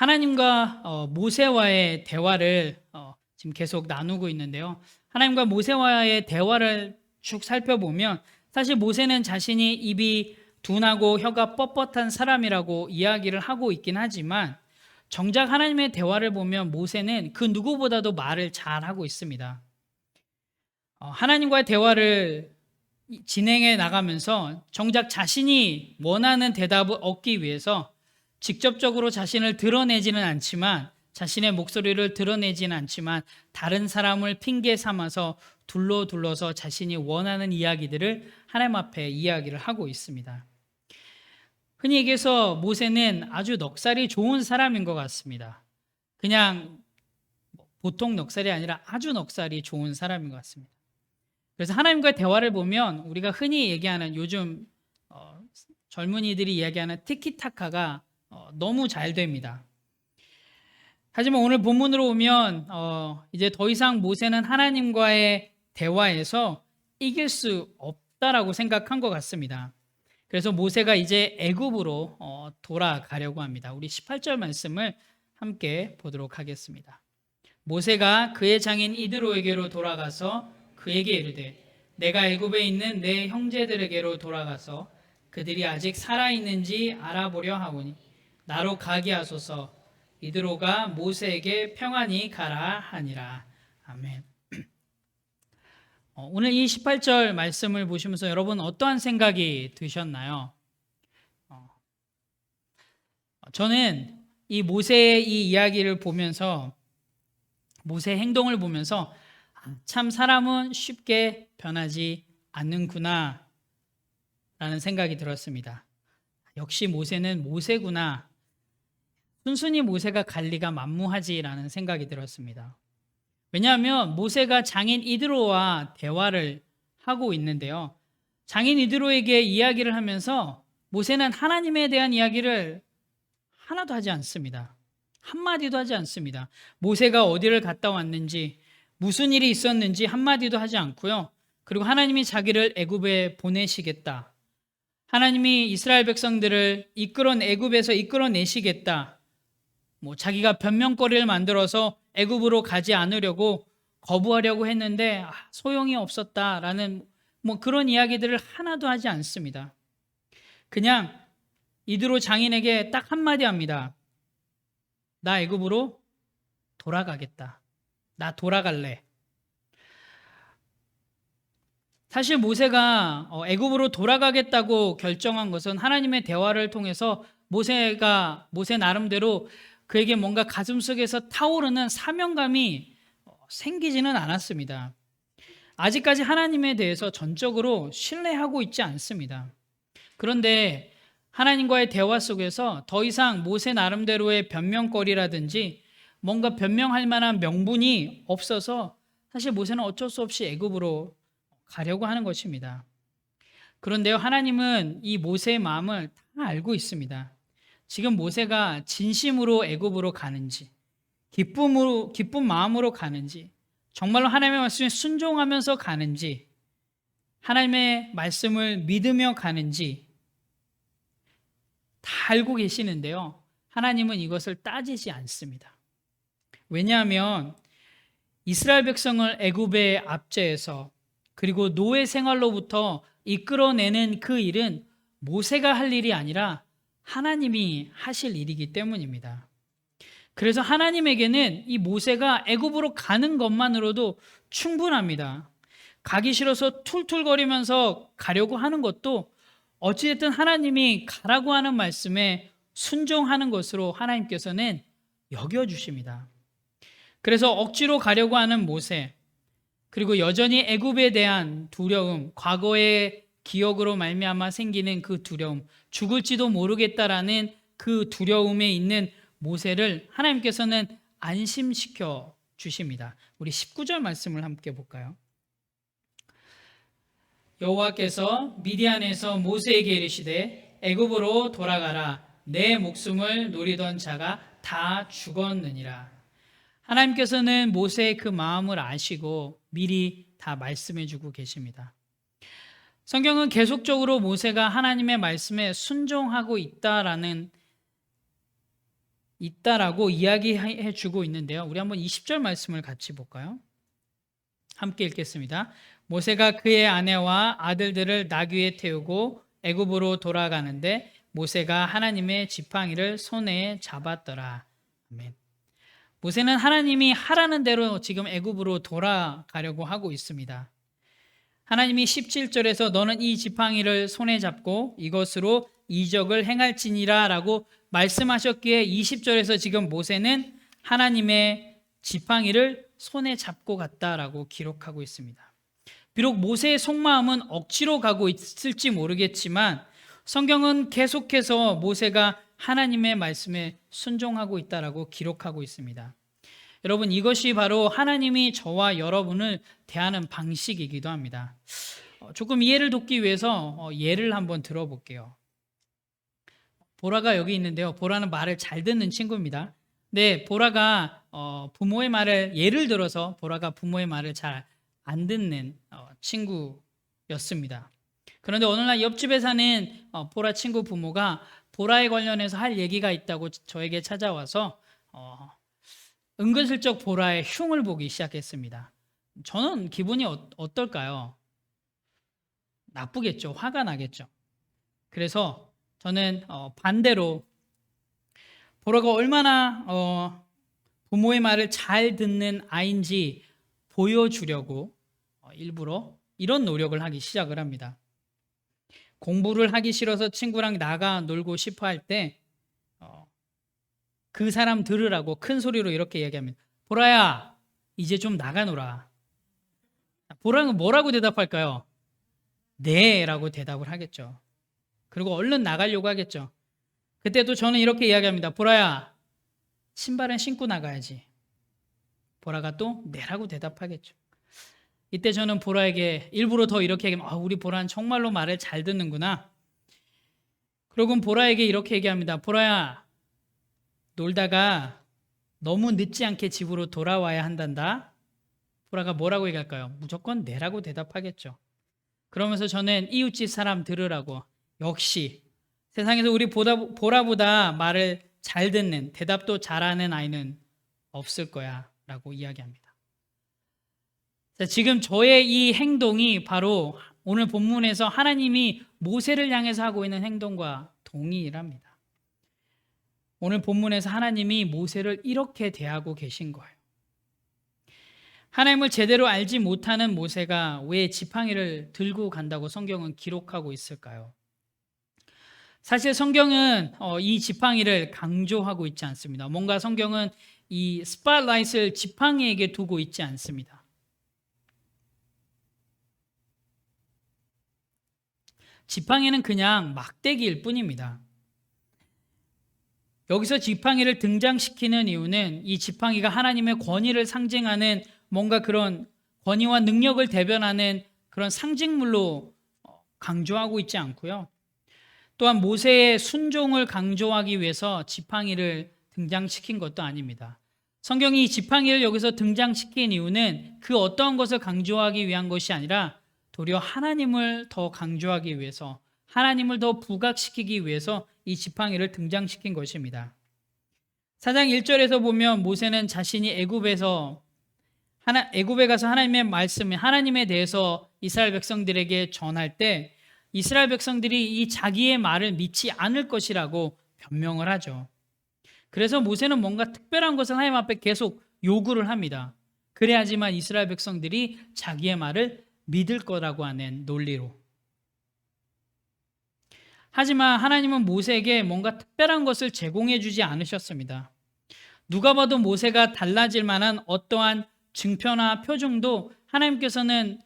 하나님과 모세와의 대화를 지금 계속 나누고 있는데요. 하나님과 모세와의 대화를 쭉 살펴보면 사실 모세는 자신이 입이 둔하고 혀가 뻣뻣한 사람이라고 이야기를 하고 있긴 하지만 정작 하나님의 대화를 보면 모세는 그 누구보다도 말을 잘하고 있습니다. 하나님과의 대화를 진행해 나가면서 정작 자신이 원하는 대답을 얻기 위해서 직접적으로 자신을 드러내지는 않지만, 자신의 목소리를 드러내지는 않지만 다른 사람을 핑계 삼아서 둘러서 자신이 원하는 이야기들을 하나님 앞에 이야기를 하고 있습니다. 흔히 얘기해서 모세는 아주 넉살이 좋은 사람인 것 같습니다. 그냥 보통 넉살이 아니라 아주 넉살이 좋은 사람인 것 같습니다. 그래서 하나님과의 대화를 보면 우리가 흔히 얘기하는, 요즘 젊은이들이 이야기하는 티키타카가 너무 잘 됩니다. 하지만 오늘 본문으로 오면 이제 더 이상 모세는 하나님과의 대화에서 이길 수 없다라고 생각한 것 같습니다. 그래서 모세가 이제 애굽으로 돌아가려고 합니다. 우리 18절 말씀을 함께 보도록 하겠습니다. 모세가 그의 장인 이드로에게로 돌아가서 그에게 이르되, 내가 애굽에 있는 내 형제들에게로 돌아가서 그들이 아직 살아있는지 알아보려 하오니 나로 가게 하소서. 이드로가 모세에게 평안히 가라 하니라. 아멘. 오늘 이 18절 말씀을 보시면서 여러분 어떠한 생각이 드셨나요? 저는 이 모세의 이 이야기를 보면서, 모세의 행동을 보면서 참 사람은 쉽게 변하지 않는구나 라는 생각이 들었습니다. 역시 모세는 모세구나, 순순히 모세가 갈 리가 만무하지라는 생각이 들었습니다. 왜냐하면 모세가 장인 이드로와 대화를 하고 있는데요. 장인 이드로에게 이야기를 하면서 모세는 하나님에 대한 이야기를 하나도 하지 않습니다. 한마디도 하지 않습니다. 모세가 어디를 갔다 왔는지, 무슨 일이 있었는지 한마디도 하지 않고요. 그리고 하나님이 자기를 애굽에 보내시겠다, 하나님이 이스라엘 백성들을 애굽에서 이끌어내시겠다, 자기가 변명거리를 만들어서 애굽으로 가지 않으려고 거부하려고 했는데 소용이 없었다라는 그런 이야기들을 하나도 하지 않습니다. 그냥 이드로 장인에게 딱 한마디 합니다. 나 애굽으로 돌아가겠다. 나 돌아갈래. 사실 모세가 애굽으로 돌아가겠다고 결정한 것은 하나님의 대화를 통해서 모세 나름대로 그에게 뭔가 가슴속에서 타오르는 사명감이 생기지는 않았습니다. 아직까지 하나님에 대해서 전적으로 신뢰하고 있지 않습니다. 그런데 하나님과의 대화 속에서 더 이상 모세 나름대로의 변명거리라든지 뭔가 변명할 만한 명분이 없어서 사실 모세는 어쩔 수 없이 애굽으로 가려고 하는 것입니다. 그런데요, 하나님은 이 모세의 마음을 다 알고 있습니다. 지금 모세가 진심으로 애굽으로 가는지, 기쁜 마음으로 가는지, 정말로 하나님의 말씀에 순종하면서 가는지, 하나님의 말씀을 믿으며 가는지 다 알고 계시는데요, 하나님은 이것을 따지지 않습니다. 왜냐하면 이스라엘 백성을 애굽의 압제에서 그리고 노예 생활로부터 이끌어내는 그 일은 모세가 할 일이 아니라 하나님이 하실 일이기 때문입니다. 그래서 하나님에게는 이 모세가 애굽으로 가는 것만으로도 충분합니다. 가기 싫어서 툴툴거리면서 가려고 하는 것도 어찌됐든 하나님이 가라고 하는 말씀에 순종하는 것으로 하나님께서는 여겨주십니다. 그래서 억지로 가려고 하는 모세, 그리고 여전히 애굽에 대한 두려움, 과거의 기억으로 말미암아 생기는 그 두려움, 죽을지도 모르겠다라는 그 두려움에 있는 모세를 하나님께서는 안심시켜 주십니다. 우리 19절 말씀을 함께 볼까요? 여호와께서 미디안에서 모세에게 이르시되 애굽으로 돌아가라, 내 목숨을 노리던 자가 다 죽었느니라. 하나님께서는 모세의 그 마음을 아시고 미리 다 말씀해 주고 계십니다. 성경은 계속적으로 모세가 하나님의 말씀에 순종하고 있다라는 있다라고 이야기해 주고 있는데요. 우리 한번 20절 말씀을 같이 볼까요? 함께 읽겠습니다. 모세가 그의 아내와 아들들을 나귀에 태우고 애굽으로 돌아가는데 모세가 하나님의 지팡이를 손에 잡았더라. 아멘. 모세는 하나님이 하라는 대로 지금 애굽으로 돌아가려고 하고 있습니다. 하나님이 17절에서 너는 이 지팡이를 손에 잡고 이것으로 이적을 행할지니라 라고 말씀하셨기에 20절에서 지금 모세는 하나님의 지팡이를 손에 잡고 갔다라고 기록하고 있습니다. 비록 모세의 속마음은 억지로 가고 있을지 모르겠지만 성경은 계속해서 모세가 하나님의 말씀에 순종하고 있다라고 기록하고 있습니다. 여러분, 이것이 바로 하나님이 저와 여러분을 대하는 방식이기도 합니다. 조금 이해를 돕기 위해서 예를 한번 들어볼게요. 보라가 여기 있는데요. 보라는 말을 잘 듣는 친구입니다. 네, 보라가 부모의 말을, 예를 들어서 보라가 부모의 말을 잘 안 듣는 친구였습니다. 그런데 어느 날 옆집에 사는 보라 친구 부모가 보라에 관련해서 할 얘기가 있다고 저에게 찾아와서 은근슬쩍 보라의 흉을 보기 시작했습니다. 저는 기분이 어떨까요? 나쁘겠죠. 화가 나겠죠. 그래서 저는 반대로 보라가 얼마나 부모의 말을 잘 듣는 아이인지 보여주려고 일부러 이런 노력을 하기 시작을 합니다. 공부를 하기 싫어서 친구랑 나가 놀고 싶어 할 때 그 사람 들으라고 큰 소리로 이렇게 얘기합니다. 보라야, 이제 좀 나가 놀아. 보라는 뭐라고 대답할까요? 네 라고 대답을 하겠죠. 그리고 얼른 나가려고 하겠죠. 그때도 저는 이렇게 이야기합니다. 보라야, 신발은 신고 나가야지. 보라가 또 네라고 대답하겠죠. 이때 저는 보라에게 일부러 더 이렇게 얘기하면 우리 보라는 정말로 말을 잘 듣는구나. 그러고 보라에게 이렇게 얘기합니다. 보라야, 놀다가 너무 늦지 않게 집으로 돌아와야 한단다. 보라가 뭐라고 얘기할까요? 무조건 네라고 대답하겠죠. 그러면서 저는 이웃집 사람 들으라고, 역시 세상에서 우리 보라보다 말을 잘 듣는, 대답도 잘하는 아이는 없을 거야 라고 이야기합니다. 자, 지금 저의 이 행동이 바로 오늘 본문에서 하나님이 모세를 향해서 하고 있는 행동과 동일합니다. 오늘 본문에서 하나님이 모세를 이렇게 대하고 계신 거예요. 하나님을 제대로 알지 못하는 모세가 왜 지팡이를 들고 간다고 성경은 기록하고 있을까요? 사실 성경은 이 지팡이를 강조하고 있지 않습니다. 뭔가 성경은 이 스팟라이트를 지팡이에게 두고 있지 않습니다. 지팡이는 그냥 막대기일 뿐입니다. 여기서 지팡이를 등장시키는 이유는 이 지팡이가 하나님의 권위를 상징하는 뭔가 그런 권위와 능력을 대변하는 그런 상징물로 강조하고 있지 않고요. 또한 모세의 순종을 강조하기 위해서 지팡이를 등장시킨 것도 아닙니다. 성경이 이 지팡이를 여기서 등장시킨 이유는 그 어떠한 것을 강조하기 위한 것이 아니라 도리어 하나님을 더 강조하기 위해서, 하나님을 더 부각시키기 위해서 이 지팡이를 등장시킨 것입니다. 4장 1절에서 보면 모세는 자신이 애굽에 가서 하나님의 말씀을, 하나님에 대해서 이스라엘 백성들에게 전할 때 이스라엘 백성들이 이 자기의 말을 믿지 않을 것이라고 변명을 하죠. 그래서 모세는 뭔가 특별한 것을 하나님 앞에 계속 요구를 합니다. 그래야지만 이스라엘 백성들이 자기의 말을 믿을 거라고 하는 논리로. 하지만 하나님은 모세에게 뭔가 특별한 것을 제공해 주지 않으셨습니다. 누가 봐도 모세가 달라질 만한 어떠한 증표나 표정도 하나님께서는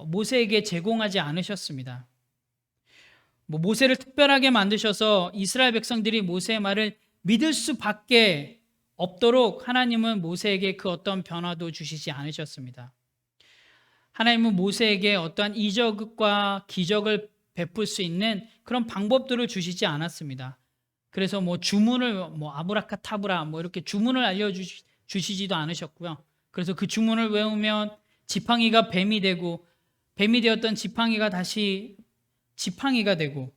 모세에게 제공하지 않으셨습니다. 모세를 특별하게 만드셔서 이스라엘 백성들이 모세의 말을 믿을 수밖에 없도록 하나님은 모세에게 그 어떤 변화도 주시지 않으셨습니다. 하나님은 모세에게 어떠한 이적과 기적을 베풀 수 있는 그런 방법들을 주시지 않았습니다. 그래서 주문을 아브라카타브라 이렇게 주문을 알려주시지도 않으셨고요. 그래서 그 주문을 외우면 지팡이가 뱀이 되고, 뱀이 되었던 지팡이가 다시 지팡이가 되고,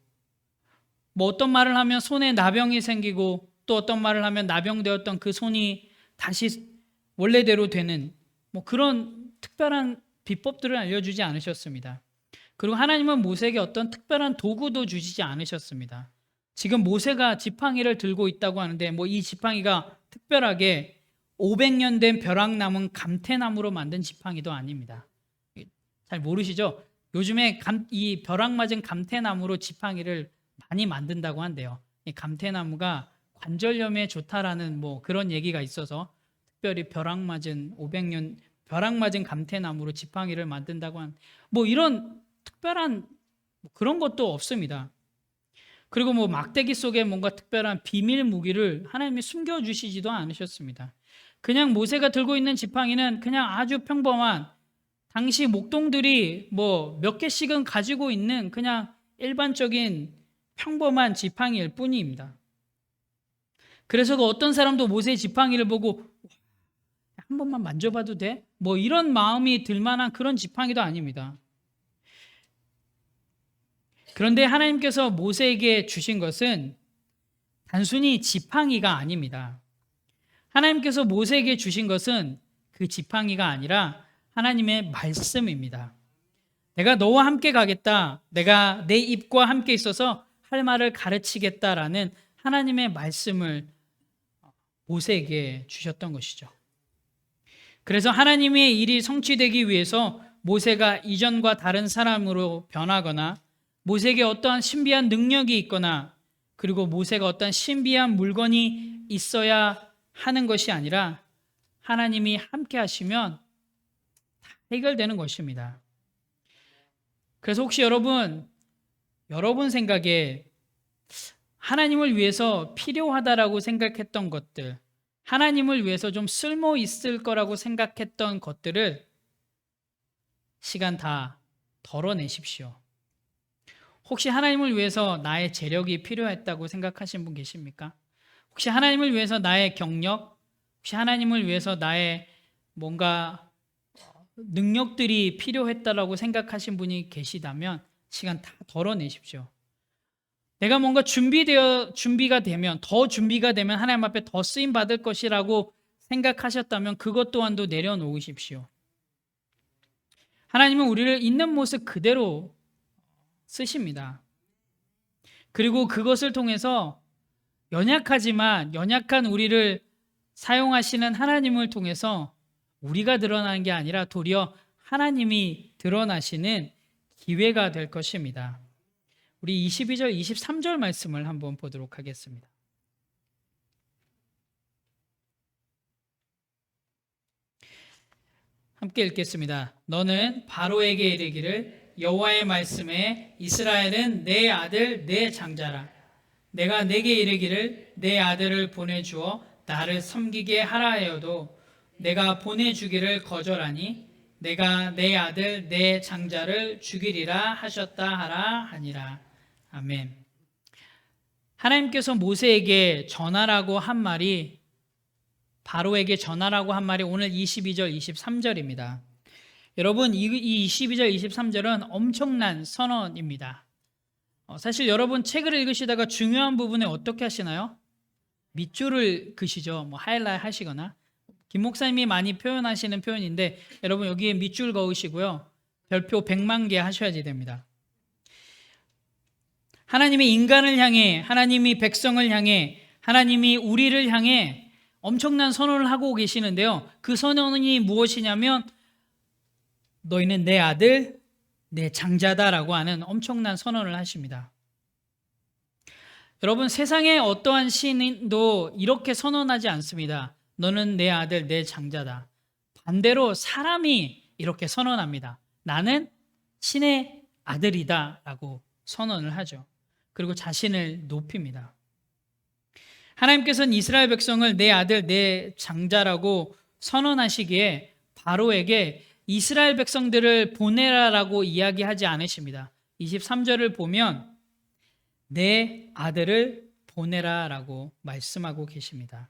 어떤 말을 하면 손에 나병이 생기고 또 어떤 말을 하면 나병되었던 그 손이 다시 원래대로 되는 뭐 그런 특별한 비법들을 알려주지 않으셨습니다. 그리고 하나님은 모세에게 어떤 특별한 도구도 주시지 않으셨습니다. 지금 모세가 지팡이를 들고 있다고 하는데 뭐 이 지팡이가 특별하게 500년 된 벼락 남은 감태나무로 만든 지팡이도 아닙니다. 잘 모르시죠? 요즘에 이 벼락 맞은 감태나무로 지팡이를 많이 만든다고 한대요. 이 감태나무가 관절염에 좋다라는 뭐 그런 얘기가 있어서 특별히 벼락 맞은 500년 벼락 맞은 감태나무로 지팡이를 만든다고 한 뭐 이런 특별한 그런 것도 없습니다. 그리고 뭐 막대기 속에 뭔가 특별한 비밀 무기를 하나님이 숨겨주시지도 않으셨습니다. 그냥 모세가 들고 있는 지팡이는 그냥 아주 평범한 당시 목동들이 뭐 몇 개씩은 가지고 있는 그냥 일반적인 평범한 지팡이일 뿐입니다. 그래서 그 어떤 사람도 모세의 지팡이를 보고 한 번만 만져봐도 돼? 뭐 이런 마음이 들 만한 그런 지팡이도 아닙니다. 그런데 하나님께서 모세에게 주신 것은 단순히 지팡이가 아닙니다. 하나님께서 모세에게 주신 것은 그 지팡이가 아니라 하나님의 말씀입니다. 내가 너와 함께 가겠다. 내가 내 입과 함께 있어서 할 말을 가르치겠다라는 하나님의 말씀을 모세에게 주셨던 것이죠. 그래서 하나님의 일이 성취되기 위해서 모세가 이전과 다른 사람으로 변하거나 모세에게 어떠한 신비한 능력이 있거나 그리고 모세가 어떠한 신비한 물건이 있어야 하는 것이 아니라 하나님이 함께 하시면 다 해결되는 것입니다. 그래서 혹시 여러분 생각에 하나님을 위해서 필요하다라고 생각했던 것들, 하나님을 위해서 좀 쓸모 있을 거라고 생각했던 것들을 시간 다 덜어내십시오. 혹시 하나님을 위해서 나의 재력이 필요했다고 생각하신 분 계십니까? 혹시 하나님을 위해서 나의 경력, 혹시 하나님을 위해서 나의 뭔가 능력들이 필요했다라고 생각하신 분이 계시다면 시간 다 덜어내십시오. 내가 뭔가 준비가 되면 더 준비가 되면 하나님 앞에 더 쓰임 받을 것이라고 생각하셨다면 그것 또한도 내려놓으십시오. 하나님은 우리를 있는 모습 그대로 쓰십니다. 그리고 그것을 통해서 연약한 우리를 사용하시는 하나님을 통해서 우리가 드러나는 게 아니라 도리어 하나님이 드러나시는 기회가 될 것입니다. 우리 22절, 23절 말씀을 한번 보도록 하겠습니다. 함께 읽겠습니다. 너는 바로에게 이르기를 여호와의 말씀에 이스라엘은 내 아들 내 장자라. 내가 내게 이르기를 내 아들을 보내주어 나를 섬기게 하라 하여도 내가 보내주기를 거절하니 내가 내 아들 내 장자를 죽이리라 하셨다 하라 하니라. 아멘. 하나님께서 모세에게 전하라고 한 말이 바로에게 전하라고 한 말이 오늘 22절, 23절입니다. 여러분 이 22절, 23절은 엄청난 선언입니다. 사실 여러분 책을 읽으시다가 중요한 부분에 어떻게 하시나요? 밑줄을 그시죠. 뭐 하이라이트 하시거나 김 목사님이 많이 표현하시는 표현인데 여러분 여기에 밑줄 그으시고요. 별표 100만 개 하셔야지 됩니다. 하나님이 인간을 향해, 하나님이 백성을 향해, 하나님이 우리를 향해 엄청난 선언을 하고 계시는데요. 그 선언이 무엇이냐면 너희는 내 아들, 내 장자다라고 하는 엄청난 선언을 하십니다. 여러분 세상에 어떠한 신도 이렇게 선언하지 않습니다. 너는 내 아들, 내 장자다. 반대로 사람이 이렇게 선언합니다. 나는 신의 아들이다 라고 선언을 하죠. 그리고 자신을 높입니다. 하나님께서는 이스라엘 백성을 내 아들, 내 장자라고 선언하시기에 바로에게 이스라엘 백성들을 보내라라고 이야기하지 않으십니다. 23절을 보면 내 아들을 보내라라고 말씀하고 계십니다.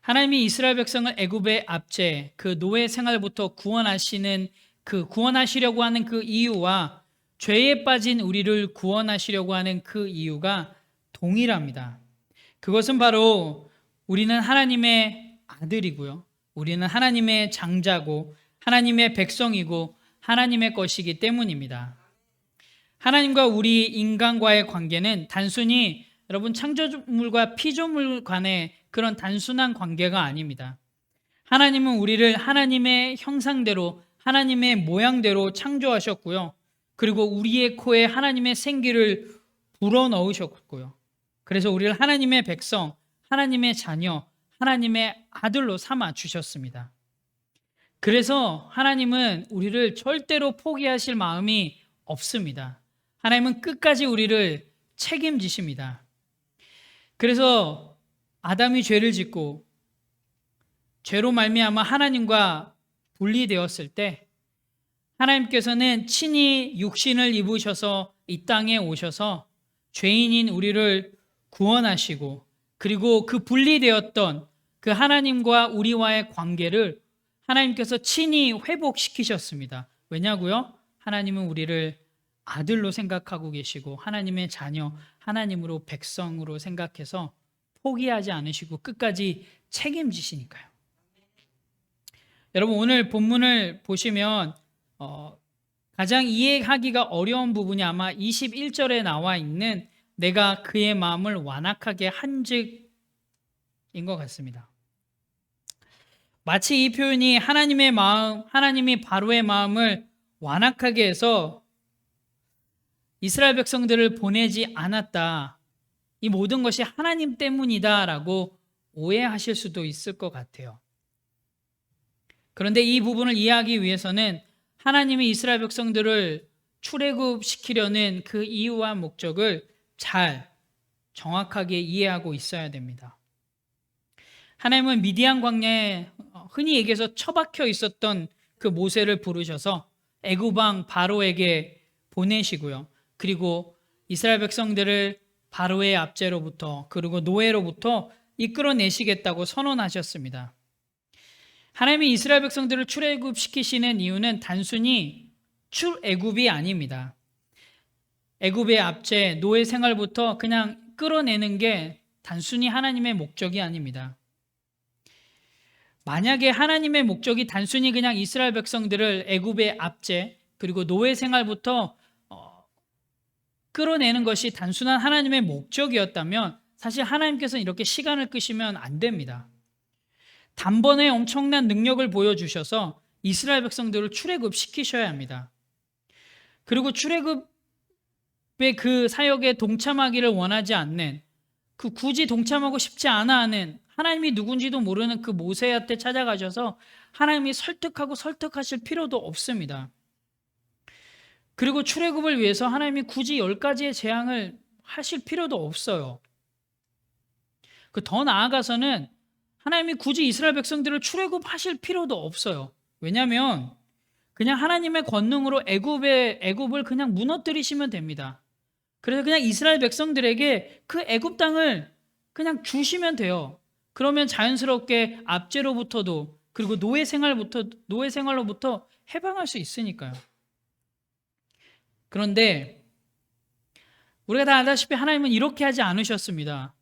하나님이 이스라엘 백성을 애굽의 압제, 그 노예 생활부터 구원하시려고 하는 그 이유와 죄에 빠진 우리를 구원하시려고 하는 그 이유가 동일합니다. 그것은 바로 우리는 하나님의 아들이고요. 우리는 하나님의 장자고 하나님의 백성이고 하나님의 것이기 때문입니다. 하나님과 우리 인간과의 관계는 단순히 여러분 창조물과 피조물 간의 그런 단순한 관계가 아닙니다. 하나님은 우리를 하나님의 형상대로 하나님의 모양대로 창조하셨고요. 그리고 우리의 코에 하나님의 생기를 불어넣으셨고요. 그래서 우리를 하나님의 백성, 하나님의 자녀, 하나님의 아들로 삼아 주셨습니다. 그래서 하나님은 우리를 절대로 포기하실 마음이 없습니다. 하나님은 끝까지 우리를 책임지십니다. 그래서 아담이 죄를 짓고 죄로 말미암아 하나님과 분리되었을 때 하나님께서는 친히 육신을 입으셔서 이 땅에 오셔서 죄인인 우리를 구원하시고 그리고 그 분리되었던 그 하나님과 우리와의 관계를 하나님께서 친히 회복시키셨습니다. 왜냐고요? 하나님은 우리를 아들로 생각하고 계시고 하나님의 자녀, 하나님으로 백성으로 생각해서 포기하지 않으시고 끝까지 책임지시니까요. 여러분 오늘 본문을 보시면 가장 이해하기가 어려운 부분이 아마 21절에 나와 있는 내가 그의 마음을 완악하게 한즉인 것 같습니다. 마치 이 표현이 하나님의 마음, 하나님이 바로의 마음을 완악하게 해서 이스라엘 백성들을 보내지 않았다. 이 모든 것이 하나님 때문이다라고 오해하실 수도 있을 것 같아요. 그런데 이 부분을 이해하기 위해서는 하나님이 이스라엘 백성들을 출애굽시키려는 그 이유와 목적을 잘 정확하게 이해하고 있어야 됩니다. 하나님은 미디안 광야에 흔히 얘기해서 처박혀 있었던 그 모세를 부르셔서 애굽 왕 바로에게 보내시고요. 그리고 이스라엘 백성들을 바로의 압제로부터 그리고 노예로부터 이끌어내시겠다고 선언하셨습니다. 하나님이 이스라엘 백성들을 출애굽시키시는 이유는 단순히 출애굽이 아닙니다. 애굽의 압제, 노예 생활부터 그냥 끌어내는 게 단순히 하나님의 목적이 아닙니다. 만약에 하나님의 목적이 단순히 그냥 이스라엘 백성들을 애굽의 압제 그리고 노예 생활부터 끌어내는 것이 단순한 하나님의 목적이었다면 사실 하나님께서는 이렇게 시간을 끄시면 안 됩니다. 단번에 엄청난 능력을 보여주셔서 이스라엘 백성들을 출애굽시키셔야 합니다. 그리고 출애굽의 그 사역에 동참하기를 원하지 않는 그 굳이 동참하고 싶지 않아 하는 하나님이 누군지도 모르는 그 모세한테 찾아가셔서 하나님이 설득하실 필요도 없습니다. 그리고 출애굽을 위해서 하나님이 굳이 10가지의 재앙을 하실 필요도 없어요. 더 나아가서는 하나님이 굳이 이스라엘 백성들을 출애굽하실 필요도 없어요. 왜냐하면 그냥 하나님의 권능으로 애굽을 그냥 무너뜨리시면 됩니다. 그래서 그냥 이스라엘 백성들에게 그 애굽 땅을 그냥 주시면 돼요. 그러면 자연스럽게 압제로부터도 그리고 노예 생활로부터 해방할 수 있으니까요. 그런데 우리가 다 알다시피 하나님은 이렇게 하지 않으셨습니다.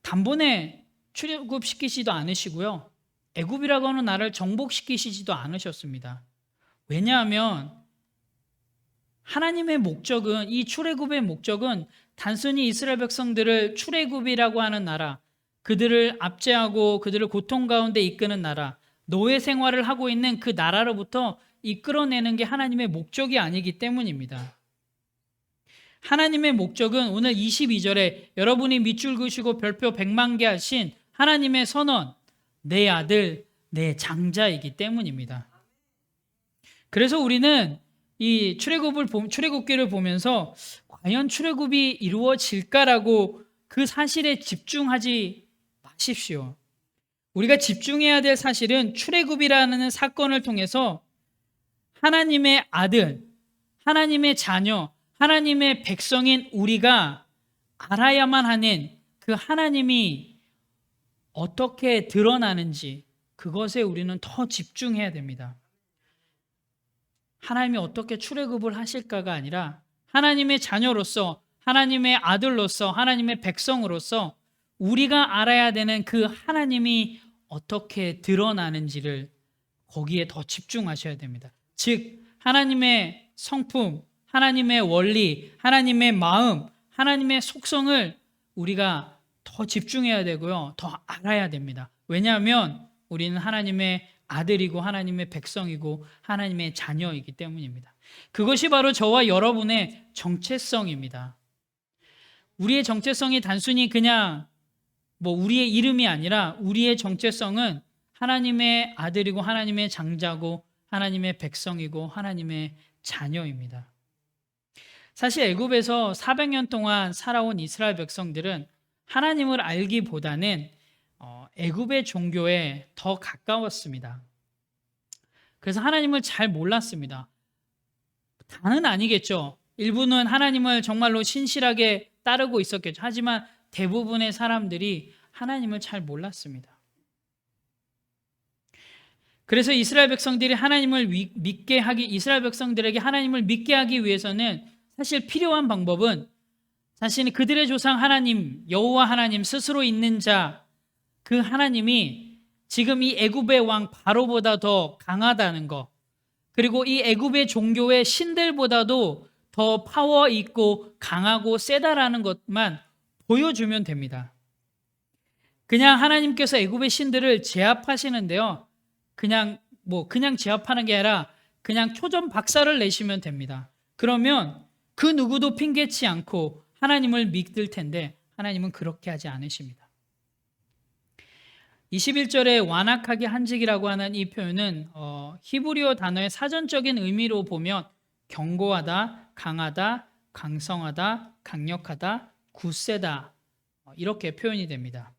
단번에 출애굽시키지도 않으시고요. 애굽이라고 하는 나라를 정복시키시지도 않으셨습니다. 왜냐하면 하나님의 목적은 이 출애굽의 목적은 단순히 이스라엘 백성들을 출애굽이라고 하는 나라, 그들을 압제하고 그들을 고통 가운데 이끄는 나라, 노예 생활을 하고 있는 그 나라로부터 이끌어내는 게 하나님의 목적이 아니기 때문입니다. 하나님의 목적은 오늘 22절에 여러분이 밑줄 그으시고 별표 100만 개 하신 하나님의 선언, 내 아들, 내 장자이기 때문입니다. 그래서 우리는 이 출애굽기를 보면서 과연 출애굽이 이루어질까라고 그 사실에 집중하지 마십시오. 우리가 집중해야 될 사실은 출애굽이라는 사건을 통해서 하나님의 아들, 하나님의 자녀, 하나님의 백성인 우리가 알아야만 하는 그 하나님이 어떻게 드러나는지 그것에 우리는 더 집중해야 됩니다. 하나님이 어떻게 출애굽을 하실까가 아니라 하나님의 자녀로서 하나님의 아들로서 하나님의 백성으로서 우리가 알아야 되는 그 하나님이 어떻게 드러나는지를 거기에 더 집중하셔야 됩니다. 즉 하나님의 성품, 하나님의 원리, 하나님의 마음, 하나님의 속성을 우리가 더 집중해야 되고요. 더 알아야 됩니다. 왜냐하면 우리는 하나님의 아들이고 하나님의 백성이고 하나님의 자녀이기 때문입니다. 그것이 바로 저와 여러분의 정체성입니다. 우리의 정체성이 단순히 그냥 우리의 이름이 아니라 우리의 정체성은 하나님의 아들이고 하나님의 장자고 하나님의 백성이고 하나님의 자녀입니다. 사실 애굽에서 400년 동안 살아온 이스라엘 백성들은 하나님을 알기보다는 애굽의 종교에 더 가까웠습니다. 그래서 하나님을 잘 몰랐습니다. 다는 아니겠죠. 일부는 하나님을 정말로 신실하게 따르고 있었겠죠. 하지만 대부분의 사람들이 하나님을 잘 몰랐습니다. 그래서 이스라엘 백성들에게 하나님을 믿게 하기 위해서는 사실 필요한 방법은 자신이 그들의 조상 하나님, 여호와 하나님 스스로 있는 자, 그 하나님이 지금 이 애굽의 왕 바로보다 더 강하다는 것, 그리고 이 애굽의 종교의 신들보다도 더 파워 있고 강하고 세다라는 것만 보여주면 됩니다. 그냥 하나님께서 애굽의 신들을 제압하시는데요. 그냥 제압하는 게 아니라 그냥 초전 박살을 내시면 됩니다. 그러면 그 누구도 핑계치 않고 하나님을 믿을 텐데 하나님은 그렇게 하지 않으십니다. 21절에 완악하게 한직이라고 하는 이 표현은 히브리어 단어의 사전적인 의미로 보면 견고하다, 강하다, 강성하다, 강력하다, 굳세다 이렇게 표현이 됩니다.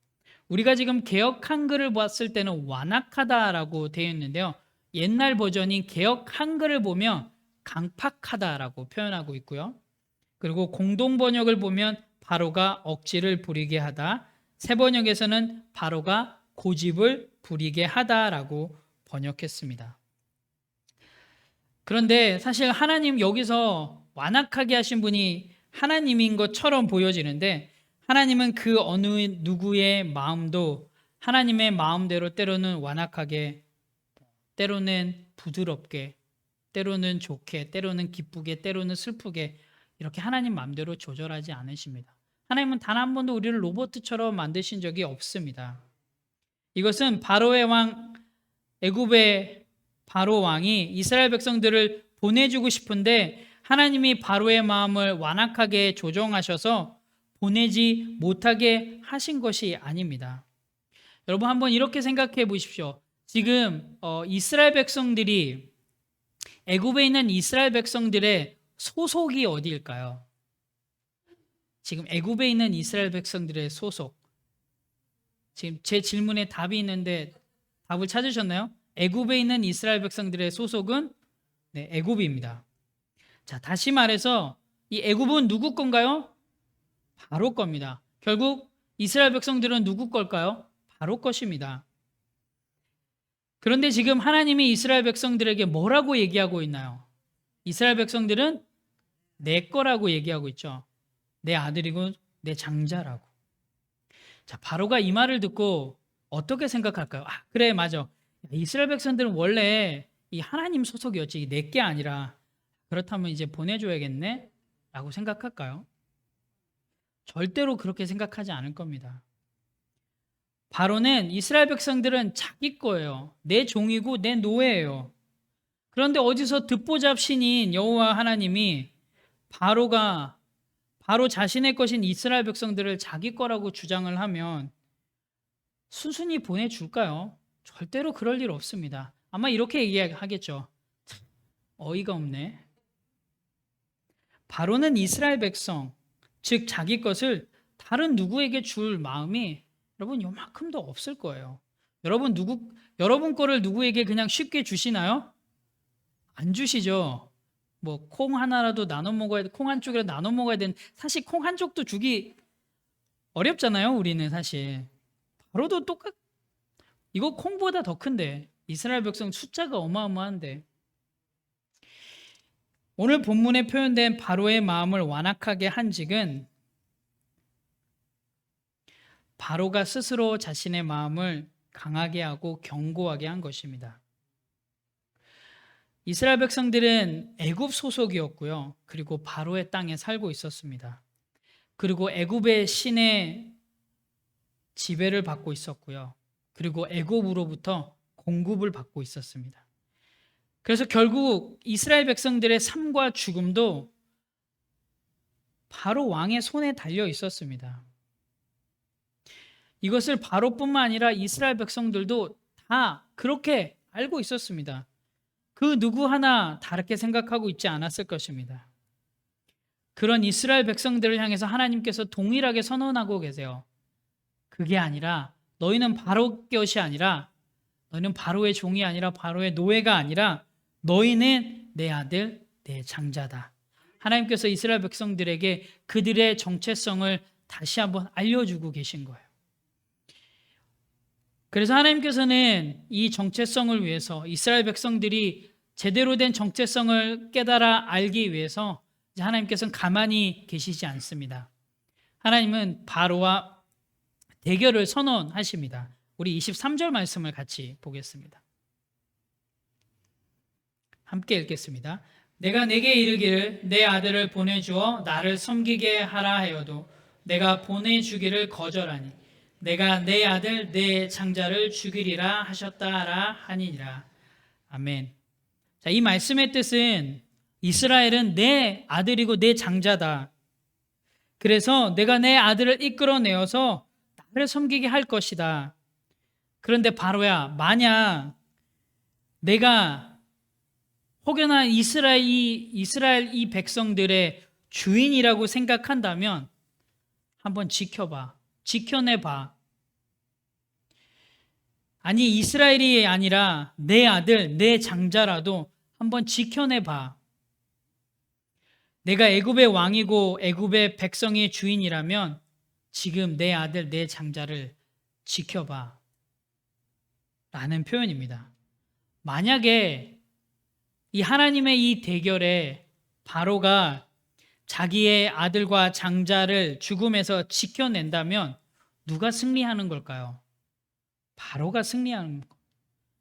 우리가 지금 개역 한글을 봤을 때는 완악하다라고 되어 있는데요. 옛날 버전인 개역 한글을 보면 강팍하다라고 표현하고 있고요. 그리고 공동 번역을 보면 바로가 억지를 부리게 하다, 새 번역에서는 바로가 고집을 부리게 하다라고 번역했습니다. 그런데 사실 하나님 여기서 완악하게 하신 분이 하나님인 것처럼 보여지는데 하나님은 그 어느 누구의 마음도 하나님의 마음대로 때로는 완악하게, 때로는 부드럽게, 때로는 좋게, 때로는 기쁘게, 때로는 슬프게 이렇게 하나님 마음대로 조절하지 않으십니다. 하나님은 단 한 번도 우리를 로봇처럼 만드신 적이 없습니다. 이것은 바로의 왕, 애굽의 바로 왕이 이스라엘 백성들을 보내주고 싶은데 하나님이 바로의 마음을 완악하게 조정하셔서 보내지 못하게 하신 것이 아닙니다. 여러분 한번 이렇게 생각해 보십시오. 지금 이스라엘 백성들이 애굽에 있는 이스라엘 백성들의 소속이 어디일까요? 지금 애굽에 있는 이스라엘 백성들의 소속. 지금 제 질문에 답이 있는데 답을 찾으셨나요? 애굽에 있는 이스라엘 백성들의 소속은 애굽입니다. 자, 다시 말해서 이 애굽은 누구 건가요? 바로 겁니다. 결국 이스라엘 백성들은 누구 걸까요? 바로 것입니다. 그런데 지금 하나님이 이스라엘 백성들에게 뭐라고 얘기하고 있나요? 이스라엘 백성들은 내 거라고 얘기하고 있죠. 내 아들이고 내 장자라고. 자, 바로가 이 말을 듣고 어떻게 생각할까요? 그래, 맞아. 이스라엘 백성들은 원래 이 하나님 소속이었지 내 게 아니라 그렇다면 이제 보내줘야겠네? 라고 생각할까요? 절대로 그렇게 생각하지 않을 겁니다. 바로는 이스라엘 백성들은 자기 거예요. 내 종이고 내 노예예요. 그런데 어디서 듣보잡 신인 여호와 하나님이 바로 자신의 것인 이스라엘 백성들을 자기 거라고 주장을 하면 순순히 보내줄까요? 절대로 그럴 일 없습니다. 아마 이렇게 얘기하겠죠. 어이가 없네. 바로는 이스라엘 백성, 즉 자기 것을 다른 누구에게 줄 마음이 여러분 요만큼도 없을 거예요. 여러분 거를 누구에게 그냥 쉽게 주시나요? 안 주시죠. 콩 하나라도 나눠 먹어야 돼. 콩 한 쪽이라도 나눠 먹어야 되는. 사실 콩 한 쪽도 주기 어렵잖아요. 우리는 사실. 바로도 이거 콩보다 더 큰데 이스라엘 백성 숫자가 어마어마한데 오늘 본문에 표현된 바로의 마음을 완악하게 한 직은 바로가 스스로 자신의 마음을 강하게 하고 견고하게 한 것입니다. 이스라엘 백성들은 애굽 소속이었고요. 그리고 바로의 땅에 살고 있었습니다. 그리고 애굽의 신의 지배를 받고 있었고요. 그리고 애굽으로부터 공급을 받고 있었습니다. 그래서 결국 이스라엘 백성들의 삶과 죽음도 바로 왕의 손에 달려 있었습니다. 이것을 바로뿐만 아니라 이스라엘 백성들도 다 그렇게 알고 있었습니다. 그 누구 하나 다르게 생각하고 있지 않았을 것입니다. 그런 이스라엘 백성들을 향해서 하나님께서 동일하게 선언하고 계세요. 그게 아니라 너희는 바로 것이 아니라 너희는 바로의 종이 아니라 바로의 노예가 아니라 너희는 내 아들, 내 장자다. 하나님께서 이스라엘 백성들에게 그들의 정체성을 다시 한번 알려주고 계신 거예요. 그래서 하나님께서는 이 정체성을 위해서 이스라엘 백성들이 제대로 된 정체성을 깨달아 알기 위해서 하나님께서는 가만히 계시지 않습니다. 하나님은 바로와 대결을 선언하십니다. 우리 23절 말씀을 같이 보겠습니다. 함께 읽겠습니다. 내가 내게 이르기를 내 아들을 보내주어 나를 섬기게 하라 하여도 내가 보내주기를 거절하니 내가 내 아들 내 장자를 죽이리라 하셨다라 하니라. 아멘. 자, 이 말씀의 뜻은 이스라엘은 내 아들이고 내 장자다. 그래서 내가 내 아들을 이끌어내어서 나를 섬기게 할 것이다. 그런데 바로야, 만약 내가 혹여나 이스라엘 이 백성들의 주인이라고 생각한다면 한번 지켜봐. 지켜내봐. 아니 이스라엘이 아니라 내 아들, 내 장자라도 한번 지켜내봐. 내가 애굽의 왕이고 애굽의 백성의 주인이라면 지금 내 아들, 내 장자를 지켜봐. 라는 표현입니다. 만약에 이 하나님의 이 대결에 바로가 자기의 아들과 장자를 죽음에서 지켜낸다면 누가 승리하는 걸까요? 바로가 승리하는 것.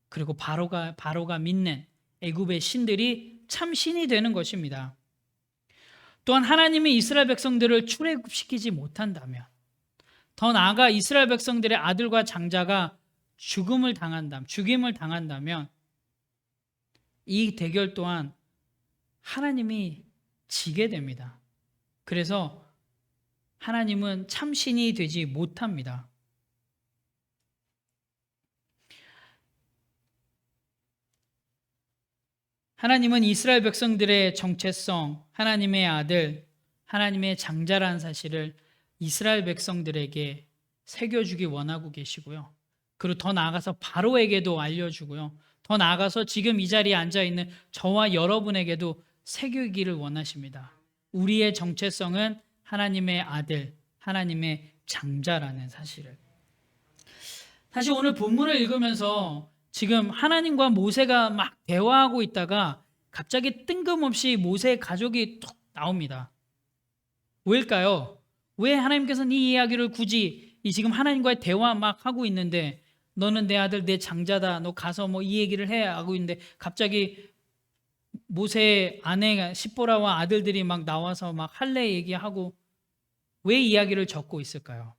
그리고 바로가 믿는 애굽의 신들이 참 신이 되는 것입니다. 또한 하나님이 이스라엘 백성들을 출애굽시키지 못한다면, 더 나아가 이스라엘 백성들의 아들과 장자가 죽임을 당한다면 이 대결 또한 하나님이 지게 됩니다. 그래서 하나님은 참신이 되지 못합니다. 하나님은 이스라엘 백성들의 정체성, 하나님의 아들, 하나님의 장자라는 사실을 이스라엘 백성들에게 새겨주기 원하고 계시고요. 그리고 더 나아가서 바로에게도 알려주고요. 더 나아가서 지금 이 자리에 앉아있는 저와 여러분에게도 새기기를 원하십니다. 우리의 정체성은 하나님의 아들, 하나님의 장자라는 사실을. 사실 오늘 본문을 읽으면서 지금 하나님과 모세가 막 대화하고 있다가 갑자기 뜬금없이 모세의 가족이 툭 나옵니다. 왜일까요? 왜 하나님께서는 이 이야기를 굳이 지금 하나님과의 대화 막 하고 있는데 너는 내 아들 내 장자다 너 가서 뭐 이 얘기를 해 하고 있는데 갑자기 모세의 아내 시보라와 아들들이 막 나와서 막 할례 얘기하고 왜 이야기를 적고 있을까요?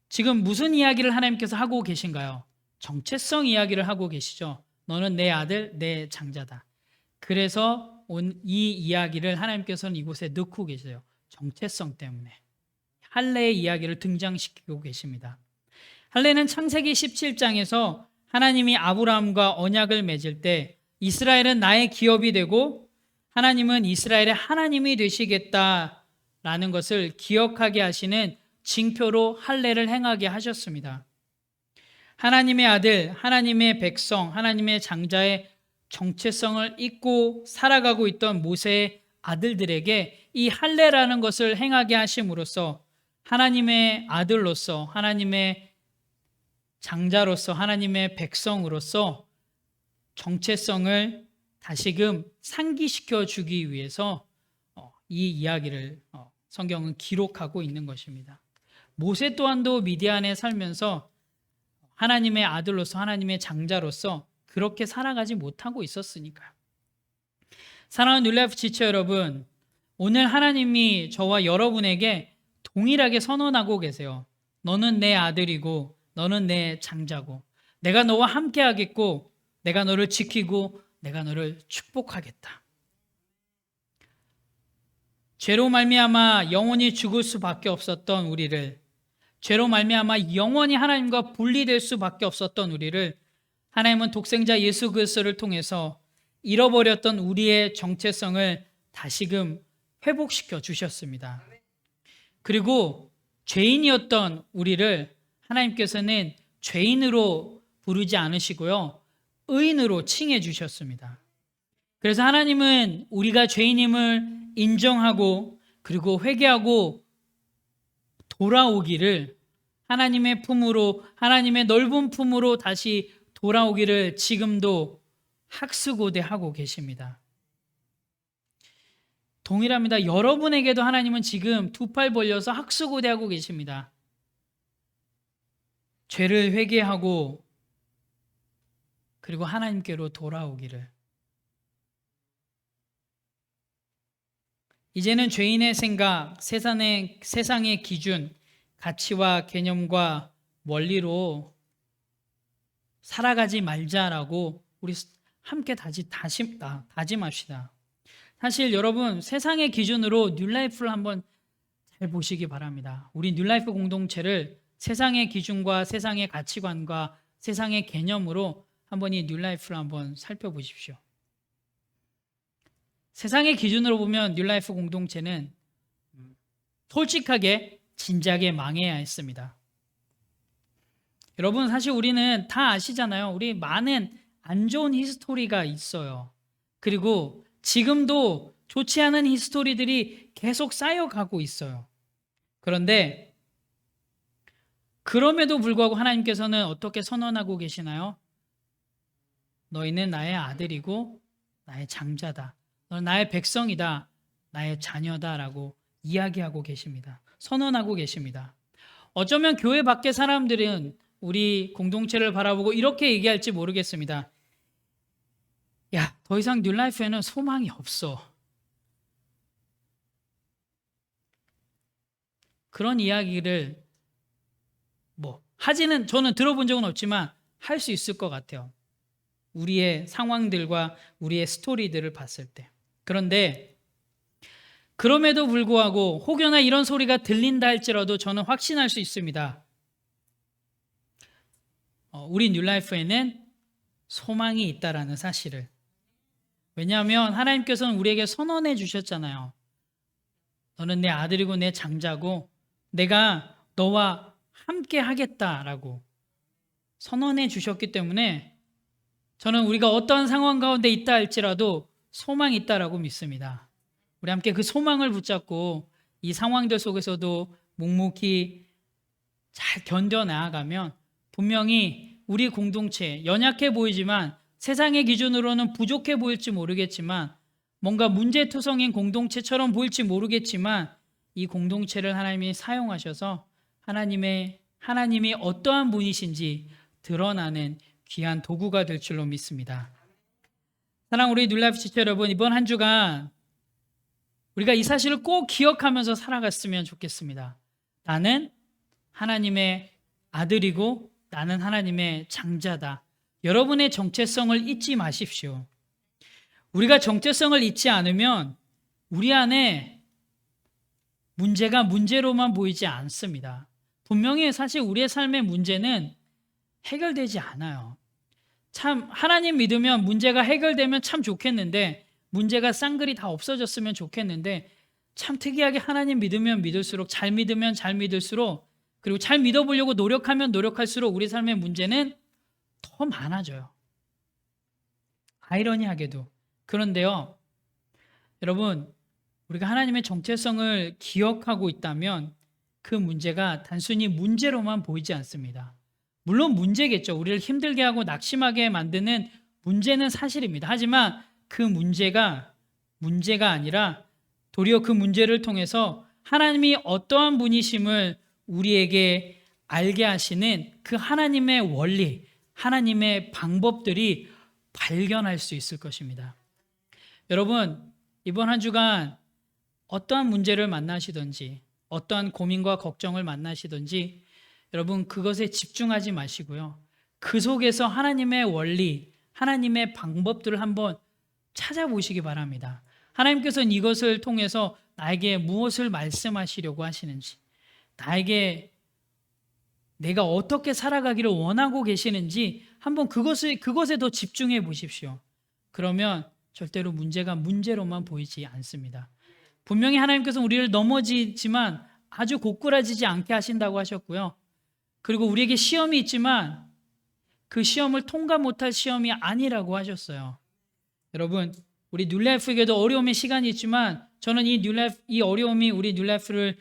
지금 무슨 이야기를 하나님께서 하고 계신가요? 정체성 이야기를 하고 계시죠. 너는 내 아들 내 장자다. 그래서 이 이야기를 하나님께서는 이곳에 넣고 계세요. 정체성 때문에 할례의 이야기를 등장시키고 계십니다. 할례는 창세기 17장에서 하나님이 아브라함과 언약을 맺을 때 이스라엘은 나의 기업이 되고 하나님은 이스라엘의 하나님이 되시겠다라는 것을 기억하게 하시는 징표로 할례를 행하게 하셨습니다. 하나님의 아들, 하나님의 백성, 하나님의 장자의 정체성을 잊고 살아가고 있던 모세의 아들들에게 이 할례라는 것을 행하게 하심으로써 하나님의 아들로서, 하나님의 장자로서, 하나님의 백성으로서 정체성을 다시금 상기시켜 주기 위해서 이 이야기를 성경은 기록하고 있는 것입니다. 모세 또한도 미디안에 살면서 하나님의 아들로서 하나님의 장자로서 그렇게 살아가지 못하고 있었으니까요. 사랑하는 뉴라이프 지체 여러분, 오늘 하나님이 저와 여러분에게 동일하게 선언하고 계세요. 너는 내 아들이고 너는 내 장자고 내가 너와 함께 하겠고 내가 너를 지키고 내가 너를 축복하겠다. 죄로 말미암아 영원히 죽을 수밖에 없었던 우리를, 죄로 말미암아 영원히 하나님과 분리될 수밖에 없었던 우리를 하나님은 독생자 예수 그리스도를 통해서 잃어버렸던 우리의 정체성을 다시금 회복시켜 주셨습니다. 그리고 죄인이었던 우리를 하나님께서는 죄인으로 부르지 않으시고요, 의인으로 칭해 주셨습니다. 그래서 하나님은 우리가 죄인임을 인정하고 그리고 회개하고 돌아오기를, 하나님의 품으로, 하나님의 넓은 품으로 다시 돌아오기를 지금도 학수고대하고 계십니다. 동일합니다. 여러분에게도 하나님은 지금 두 팔 벌려서 학수고대하고 계십니다. 죄를 회개하고 그리고 하나님께로 돌아오기를. 이제는 죄인의 생각, 세상의 기준, 가치와 개념과 원리로 살아가지 말자라고 우리 함께 다짐합시다. 사실 여러분, 세상의 기준으로 뉴라이프를 한번 잘 보시기 바랍니다. 우리 뉴라이프 공동체를 세상의 기준과 세상의 가치관과 세상의 개념으로 한번 이 뉴라이프를 한번 살펴보십시오. 세상의 기준으로 보면 뉴라이프 공동체는 솔직하게 진작에 망해야 했습니다. 여러분, 사실 우리는 다 아시잖아요. 우리 많은 안 좋은 히스토리가 있어요. 그리고 지금도 좋지 않은 히스토리들이 계속 쌓여가고 있어요. 그런데 그럼에도 불구하고 하나님께서는 어떻게 선언하고 계시나요? 너희는 나의 아들이고 나의 장자다. 너는 나의 백성이다. 나의 자녀다라고 이야기하고 계십니다. 선언하고 계십니다. 어쩌면 교회 밖의 사람들은 우리 공동체를 바라보고 이렇게 얘기할지 모르겠습니다. 야, 더 이상 뉴라이프에는 소망이 없어. 그런 이야기를 하지는 저는 들어본 적은 없지만 할 수 있을 것 같아요. 우리의 상황들과 우리의 스토리들을 봤을 때. 그런데 그럼에도 불구하고 혹여나 이런 소리가 들린다 할지라도 저는 확신할 수 있습니다. 우리 뉴라이프에는 소망이 있다라는 사실을. 왜냐하면 하나님께서는 우리에게 선언해 주셨잖아요. 너는 내 아들이고 내 장자고 내가 너와 함께 하겠다라고 선언해 주셨기 때문에 저는 우리가 어떠한 상황 가운데 있다 할지라도 소망이 있다라고 믿습니다. 우리 함께 그 소망을 붙잡고 이 상황들 속에서도 묵묵히 잘 견뎌 나아가면 분명히 우리 공동체, 연약해 보이지만 세상의 기준으로는 부족해 보일지 모르겠지만 뭔가 문제투성인 공동체처럼 보일지 모르겠지만 이 공동체를 하나님이 사용하셔서 하나님이 어떠한 분이신지 드러나는 귀한 도구가 될 줄로 믿습니다. 사랑 우리 뉴라이프 지체 여러분, 이번 한 주간 우리가 이 사실을 꼭 기억하면서 살아갔으면 좋겠습니다. 나는 하나님의 아들이고 나는 하나님의 장자다. 여러분의 정체성을 잊지 마십시오. 우리가 정체성을 잊지 않으면 우리 안에 문제가 문제로만 보이지 않습니다. 분명히 사실 우리의 삶의 문제는 해결되지 않아요. 참 하나님 믿으면 문제가 해결되면 참 좋겠는데, 문제가 쌍글이 다 없어졌으면 좋겠는데, 참 특이하게 하나님 믿으면 믿을수록, 잘 믿으면 잘 믿을수록, 그리고 잘 믿어보려고 노력하면 노력할수록 우리 삶의 문제는 더 많아져요. 아이러니하게도. 그런데요, 여러분, 우리가 하나님의 정체성을 기억하고 있다면 그 문제가 단순히 문제로만 보이지 않습니다. 물론 문제겠죠. 우리를 힘들게 하고 낙심하게 만드는 문제는 사실입니다. 하지만 그 문제가 아니라 도리어 그 문제를 통해서 하나님이 어떠한 분이심을 우리에게 알게 하시는 그 하나님의 원리, 하나님의 방법들이 발견할 수 있을 것입니다. 여러분, 이번 한 주간 어떠한 문제를 만나시든지 어떠한 고민과 걱정을 만나시든지 여러분 그것에 집중하지 마시고요. 그 속에서 하나님의 원리, 하나님의 방법들을 한번 찾아보시기 바랍니다. 하나님께서는 이것을 통해서 나에게 무엇을 말씀하시려고 하시는지, 나에게 내가 어떻게 살아가기를 원하고 계시는지 한번 그것에 더 집중해 보십시오. 그러면 절대로 문제가 문제로만 보이지 않습니다. 분명히 하나님께서 우리를 넘어지지만 아주 고꾸라지지 않게 하신다고 하셨고요. 그리고 우리에게 시험이 있지만 그 시험을 통과 못할 시험이 아니라고 하셨어요. 여러분, 우리 뉴라이프에게도 어려움의 시간이 있지만 저는 이 어려움이 우리 뉴라이프를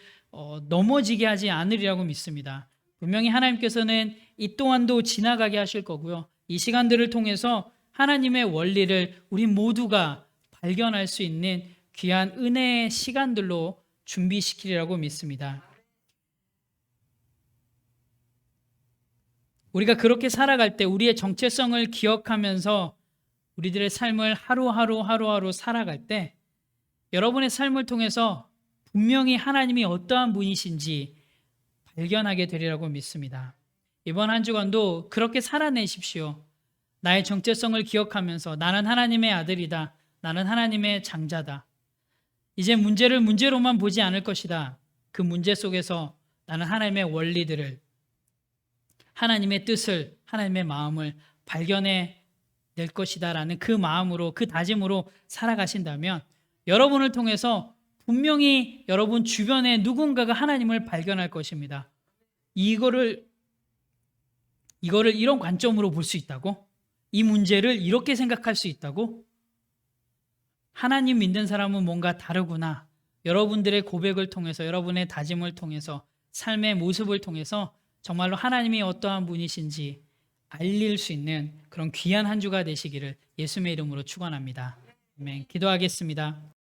넘어지게 하지 않으리라고 믿습니다. 분명히 하나님께서는 이 또한도 지나가게 하실 거고요. 이 시간들을 통해서 하나님의 원리를 우리 모두가 발견할 수 있는 귀한 은혜의 시간들로 준비시키리라고 믿습니다. 우리가 그렇게 살아갈 때 우리의 정체성을 기억하면서 우리들의 삶을 하루하루 살아갈 때 여러분의 삶을 통해서 분명히 하나님이 어떠한 분이신지 발견하게 되리라고 믿습니다. 이번 한 주간도 그렇게 살아내십시오. 나의 정체성을 기억하면서 나는 하나님의 아들이다. 나는 하나님의 장자다. 이제 문제를 문제로만 보지 않을 것이다. 그 문제 속에서 나는 하나님의 원리들을, 하나님의 뜻을, 하나님의 마음을 발견해 낼 것이다 라는 그 마음으로, 그 다짐으로 살아가신다면 여러분을 통해서 분명히 여러분 주변에 누군가가 하나님을 발견할 것입니다. 이거를 이런 관점으로 볼 수 있다고? 이 문제를 이렇게 생각할 수 있다고? 하나님 믿는 사람은 뭔가 다르구나. 여러분들의 고백을 통해서, 여러분의 다짐을 통해서, 삶의 모습을 통해서 정말로 하나님이 어떠한 분이신지 알릴 수 있는 그런 귀한 한 주가 되시기를 예수님의 이름으로 축원합니다. 아멘. 기도하겠습니다.